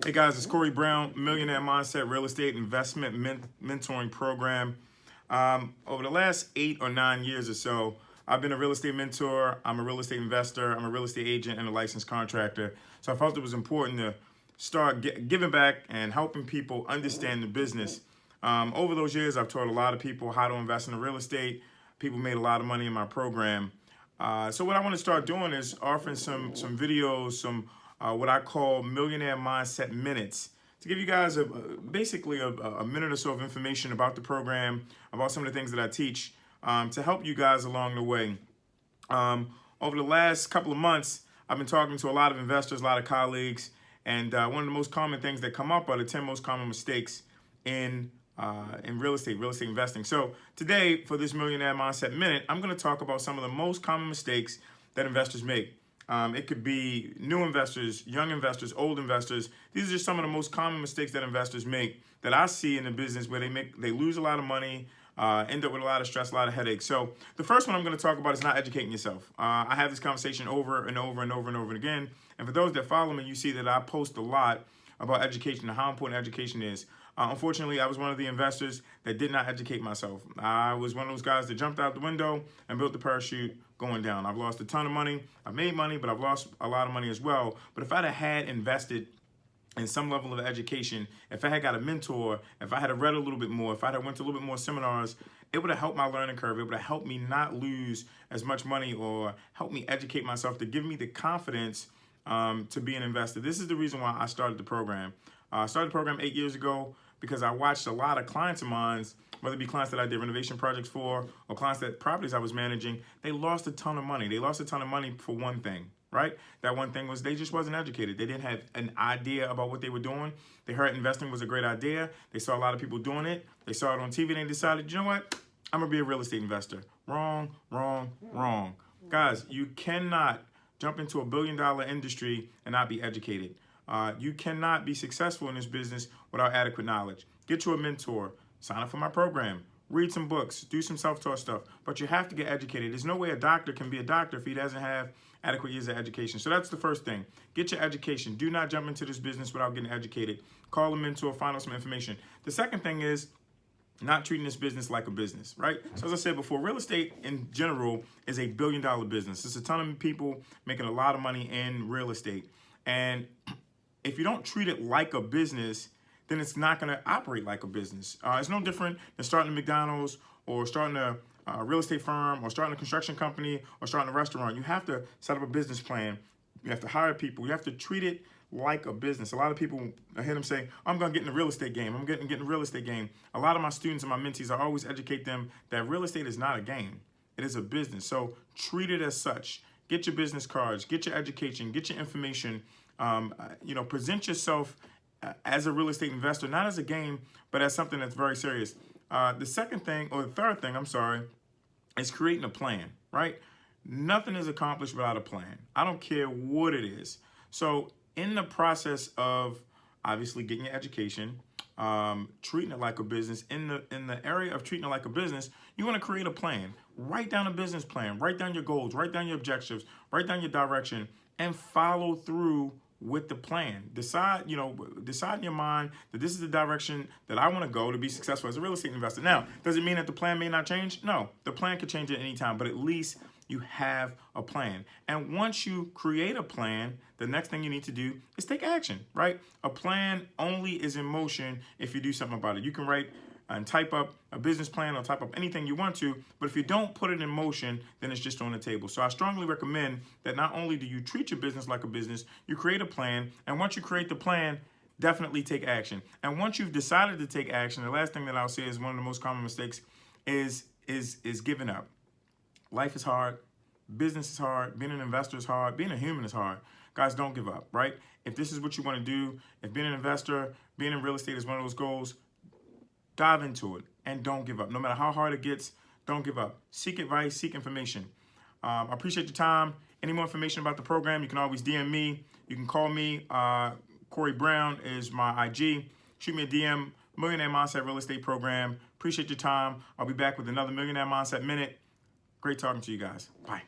Hey guys, it's Corey Brown, Millionaire Mindset Real Estate Investment Mentoring Program. Over the last 8 or 9 years or so, I've been a real estate mentor, I'm a real estate investor, I'm a real estate agent, and a licensed contractor. So I felt it was important to start giving back and helping people understand the business. Over those years, I've taught a lot of people how to invest in real estate. People made a lot of money in my program. So what I want to start doing is offering some videos, some what I call Millionaire Mindset Minutes, to give you guys basically a minute or so of information about the program, about some of the things that I teach, to help you guys along the way. Over the last couple of months, I've been talking to a lot of investors, a lot of colleagues, and one of the most common things that come up are the 10 most common mistakes in real estate investing. So today, for this Millionaire Mindset Minute, I'm going to talk about some of the most common mistakes that investors make. It could be new investors, young investors, old investors. These are just some of the most common mistakes that investors make that I see in the business, where they lose a lot of money, end up with a lot of stress, a lot of headaches. So the first one I'm going to talk about is not educating yourself. I have this conversation over and over and over and over again. And for those that follow me, you see that I post a lot about education and how important education is. Unfortunately, I was one of the investors that did not educate myself. I was one of those guys that jumped out the window and built the parachute going down. I've lost a ton of money. I've made money, but I've lost a lot of money as well. But if I'd have had invested in some level of education, if I had got a mentor, if I had read a little bit more, if I had went to a little bit more seminars, it would have helped my learning curve. It would have helped me not lose as much money, or help me educate myself to give me the confidence to be an investor. This is the reason why I started the program. I started the program 8 years ago because I watched a lot of clients of mine, whether it be clients that I did renovation projects for or clients that properties I was managing, they lost a ton of money. They lost a ton of money for one thing, right? That one thing was they just wasn't educated. They didn't have an idea about what they were doing. They heard investing was a great idea. They saw a lot of people doing it. They saw it on TV and they decided, you know what? I'm gonna be a real estate investor. Wrong, wrong, wrong. Guys, you cannot jump into a $1 billion industry and not be educated. You cannot be successful in this business without adequate knowledge. Get you a mentor, sign up for my program, read some books, do some self-taught stuff, but you have to get educated. There's no way a doctor can be a doctor if he doesn't have adequate years of education. So that's the first thing. Get your education. Do not jump into this business without getting educated. Call a mentor, find out some information. The second thing is not treating this business like a business, right? So as I said before, real estate in general is a $1 billion business. There's a ton of people making a lot of money in real estate. And if you don't treat it like a business, then it's not going to operate like a business. It's no different than starting a McDonald's or starting a real estate firm or starting a construction company or starting a restaurant. You have to set up a business plan. You have to hire people. You have to treat it like a business. A lot of people, I hear them say, I'm going to get in the real estate game. I'm getting in the real estate game. A lot of my students and my mentees, I always educate them that real estate is not a game. It is a business. So treat it as such. Get your business cards, get your education, get your information. Present yourself as a real estate investor, not as a game, but as something that's very serious. The third thing, is creating a plan, right? Nothing is accomplished without a plan. I don't care what it is. So in the process of obviously getting your education, treating it like a business, in the area of treating it like a business, you want to create a plan. Write down a business plan, write down your goals, write down your objectives, write down your direction, and follow through with the plan. Decide in your mind that this is the direction that I want to go to be successful as a real estate investor. Now, does it mean that the plan may not change? No, the plan could change at any time, but at least you have a plan. And once you create a plan, the next thing you need to do is take action, right? A plan only is in motion if you do something about it. You can write and type up a business plan or type up anything you want to, but if you don't put it in motion, then it's just on the table. So I strongly recommend that not only do you treat your business like a business, you create a plan, and once you create the plan, definitely take action. And once you've decided to take action, the last thing that I'll say is one of the most common mistakes is giving up. Life is hard, business is hard, being an investor is hard, being a human is hard. Guys, don't give up, right? If this is what you want to do, if being an investor, being in real estate is one of those goals, dive into it and don't give up. No matter how hard it gets, don't give up. Seek advice, seek information. I appreciate your time. Any more information about the program, you can always DM me. You can call me. Corey Brown is my IG. Shoot me a DM, Millionaire Mindset Real Estate Program. Appreciate your time. I'll be back with another Millionaire Mindset Minute. Great talking to you guys. Bye.